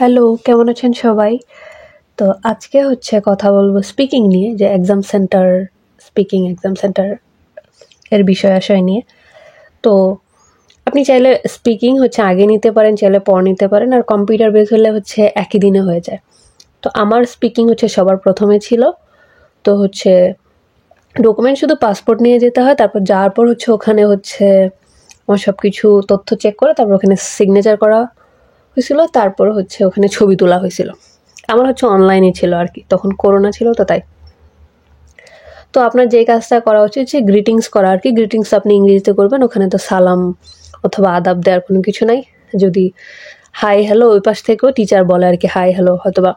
Hello, কেমন আছেন সবাই? তো আজকে কথা বলবো স্পিকিং নিয়ে, যে এক্সাম সেন্টার এর বিষয় আশয় নিয়ে। তো আপনি চাইলে স্পিকিং আগে নিতে পারেন, চাইলে পরে নিতে পারেন, আর কম্পিউটার বেস হলে একই দিনে হয়ে যায়। তো আমার স্পিকিং সবার প্রথমে ছিল। তো ডকুমেন্ট শুধু পাসপোর্ট নিয়ে যেতে হয়, তারপর যাওয়ার পর ওখানে আমার সব কিছু তথ্য চেক করে তারপর ওখানে সিগনেচার করা হয়েছিল, তারপর ওখানে ছবি তোলা হয়েছিল। আমার অনলাইনে ছিল আর কি, তখন করোনা ছিল তো তাই। তো আপনার যে কাজটা করা উচিত যে গ্রিটিংস করা আর কি। গ্রিটিংস আপনি ইংরেজিতে করবেন, ওখানে তো সালাম অথবা আদাব দেওয়ার কোনো কিছু নাই। যদি হাই হ্যালো ওই পাশ থেকেও টিচার বলে আর কি হাই হ্যালো, হয়তোবা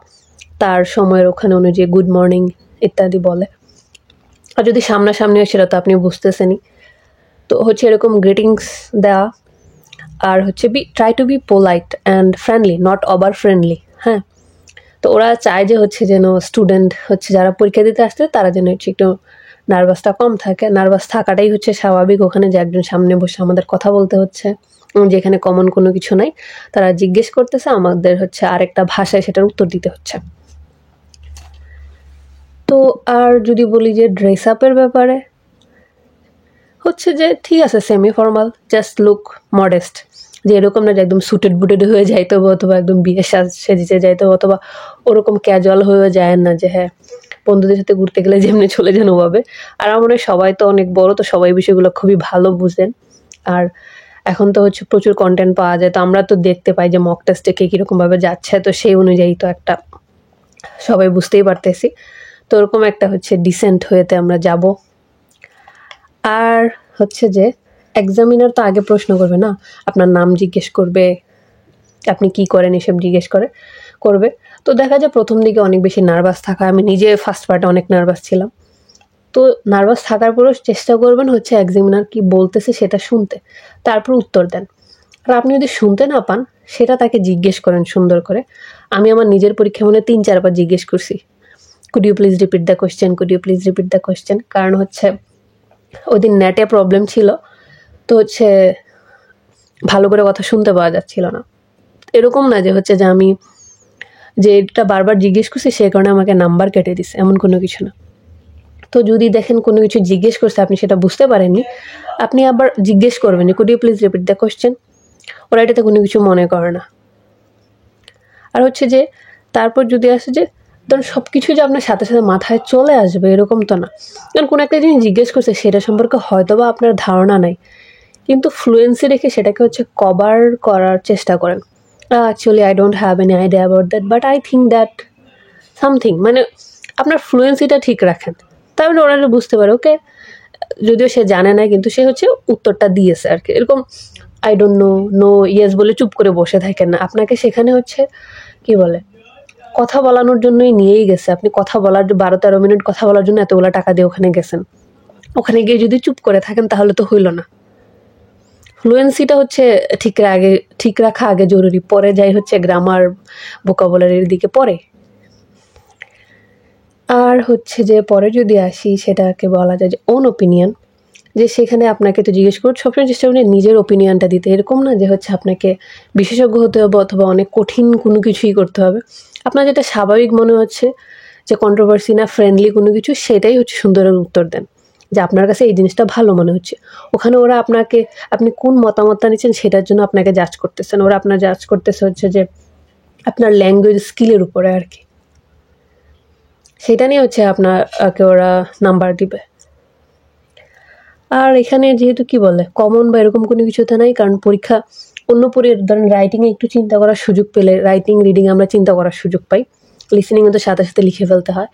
তার সময়ের ওখানে অনুযায়ী গুড মর্নিং ইত্যাদি বলে। আর যদি সামনাসামনি হয় সেটা তো আপনি বুঝতেছেনই। তো এরকম গ্রিটিংস দেওয়া, আর try to be polite and friendly, not over friendly. হ্যাঁ, তো ওরা চায় যে যেন স্টুডেন্ট যারা পরীক্ষা দিতে আসছে তারা যেন একটু নার্ভাসটা কম থাকে। নার্ভাস থাকাটাই স্বাভাবিক ওখানে, যে একজন সামনে বসে আমাদের কথা বলতে হচ্ছে, যেখানে কমন কোনো কিছু নাই, তারা জিজ্ঞেস করতেছে, আমাদের আরেকটা ভাষায় সেটার উত্তর দিতে হচ্ছে। তো আর যদি বলি যে ড্রেস আপের ব্যাপারে, যে ঠিক আছে semi formal, just look modest, যে এরকম না যে একদম সুটেড বুটেড হয়ে যাইতে হবে অথবা একদম বিয়ে সেজেছে যাইতে হবে, অথবা ওরকম ক্যাজুয়াল হয়ে যায় না যে হ্যাঁ বন্ধুদের সাথে ঘুরতে গেলে যেমনি চলে যান ওভাবে। আর আমার মনে হয় সবাই তো অনেক বড়, তো সবাই বিষয়গুলো খুবই ভালো বুঝেন। আর এখন তো প্রচুর কন্টেন্ট পাওয়া যায়, তো আমরা তো দেখতে পাই যে মক টেস্টে কে কিরকম ভাবে যাচ্ছে, তো সেই অনুযায়ী তো একটা সবাই বুঝতেই পারতেছি। তো ওরকম একটা ডিসেন্ট হয়েতে আমরা যাব। আর যে এক্সামিনার তো আগে প্রশ্ন করবে না, আপনার নাম জিজ্ঞেস করবে, আপনি কি করেন এসব জিজ্ঞেস করবে। তো দেখা যায় প্রথম দিকে অনেক বেশি নার্ভাস থাকা, আমি নিজে ফার্স্ট পার্টে অনেক নার্ভাস ছিলাম। তো নার্ভাস থাকার পরেও চেষ্টা করবেন এক্সামিনার কি বলতেছে সেটা শুনতে, তারপর উত্তর দেন। আর আপনি যদি শুনতে না পান সেটা তাকে জিজ্ঞেস করেন সুন্দর করে। আমি আমার নিজের পরীক্ষা 3-4 বার জিজ্ঞেস করছি, could you please repeat the question, could you please repeat the question. কারণ ওই দিন নেটে প্রবলেম ছিল, তো ভালো করে কথা শুনতে পাওয়া যাচ্ছিল না। এরকম না যে যে আমি যে এটা বারবার জিজ্ঞেস করছি সে কারণে আমাকে নাম্বার কেটে দিছে, এমন কোনো কিছু না। তো যদি দেখেন কোনো কিছু জিজ্ঞেস করছে আপনি সেটা বুঝতে পারেননি, আপনি আবার জিজ্ঞেস করবেন could you please repeat the question. ওরা এটাতে কোনো কিছু মনে করে না। আর যে তারপর যদি আসে যে ধরুন সব কিছু যে আপনার সাথে সাথে মাথায় চলে আসবে এরকম তো না। কারণ কোনো একটা জিনিস জিজ্ঞেস করছে সেটা সম্পর্কে হয়তো বা আপনার ধারণা নাই, কিন্তু ফ্লুয়েন্সি রেখে সেটাকে কভার করার চেষ্টা করেন। Actually I don't have any idea about that, but I think that something, মানে আপনার ফ্লুয়েন্সিটা ঠিক রাখেন, তাহলে ওরা বুঝতে পারে ওকে, যদিও সে জানে না কিন্তু সে উত্তরটা দিয়েছে আর কি। এরকম I don't know, no yes বলে চুপ করে বসে থাকেন না। আপনাকে সেখানে কি বলে কথা বলানোর জন্যই নিয়েই গেছে। আপনি কথা বলার 12-13 মিনিট কথা বলার জন্য এতগুলো টাকা দিয়ে ওখানে গেছেন, ওখানে গিয়ে যদি চুপ করে থাকেন তাহলে তো হইল না। ফ্লুয়েন্সিটা ঠিক রাখা আগে জরুরি, পরে যাই গ্রামার ভোকাবুলারির দিকে পরে। আর যে পরে যদি আসি সেটাকে বলা যায় যে ওন ওপিনিয়ন, যে সেখানে আপনাকে তো জিজ্ঞেস করুন, সবসময় চেষ্টা করুন নিজের ওপিনিয়নটা দিতে। এরকম না যে আপনাকে বিশেষজ্ঞ হতে হবে অথবা অনেক কঠিন কোনো কিছুই করতে হবে। আপনার যেটা স্বাভাবিক মনে হচ্ছে, যে কন্ট্রোভার্সি না ফ্রেন্ডলি কোনো কিছু, সেটাই সুন্দরের উত্তর দেন, যে আপনার কাছে এই জিনিসটা ভালো মনে হচ্ছে। ওখানে ওরা আপনি কোন মতামতটা নিচ্ছেন সেটার জন্য আপনাকে জাজ করতেছেন, ওরা আপনার জাজ করতেছে যে আপনার ল্যাঙ্গুয়েজ স্কিলের উপরে আর কি। সেটা নিয়ে আপনাকে ওরা নাম্বার দিবে। আর এখানে যেহেতু কি বলে কমন বা এরকম কোনো কিছুতে নাই, কারণ পরীক্ষা ধরেন রাইটিংয়ে একটু চিন্তা করার সুযোগ পেলে, রাইটিং রিডিং আমরা চিন্তা করার সুযোগ পাই, লিসেনিংয়ে তো সাথে সাথে লিখে ফেলতে হয়।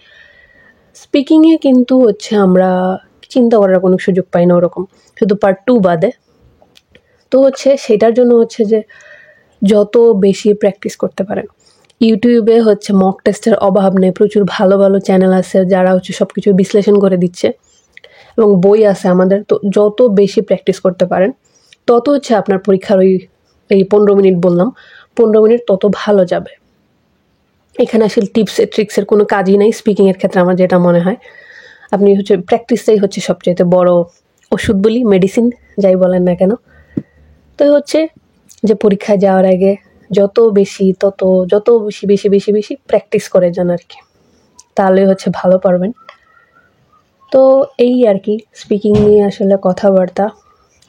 স্পিকিংয়ে কিন্তু আমরা চিন্তা করার কোনো সুযোগ পাই না ওরকম, শুধু পার্ট 2 বাদে। তো সেটার জন্য যে যত বেশি প্র্যাকটিস করতে পারেন। ইউটিউবে মক টেস্টের অভাব নেই, প্রচুর ভালো ভালো চ্যানেল আছে যারা সব কিছু বিশ্লেষণ করে দিচ্ছে, এবং বই আছে আমাদের। তো যত বেশি প্র্যাকটিস করতে পারেন তত আপনার পরীক্ষার এই 15 মিনিট বললাম, 15 মিনিট তত ভালো যাবে। এখানে আসলে টিপস ট্রিক্সের কোনো কাজই নাই স্পিকিংয়ের ক্ষেত্রে আমার যেটা মনে হয়। আপনি প্র্যাকটিসটাই সবচেয়ে বড় ওষুধ বলি, মেডিসিন যাই বলেন না কেন। তো যে পরীক্ষায় যাওয়ার আগে যত বেশি বেশি প্র্যাকটিস করে যান আর কি, তাহলে হচ্ছে ভালো পারবেন। তো এই আর কি স্পিকিং নিয়ে আসলে কথাবার্তা।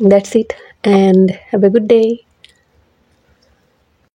That's it and have a good day.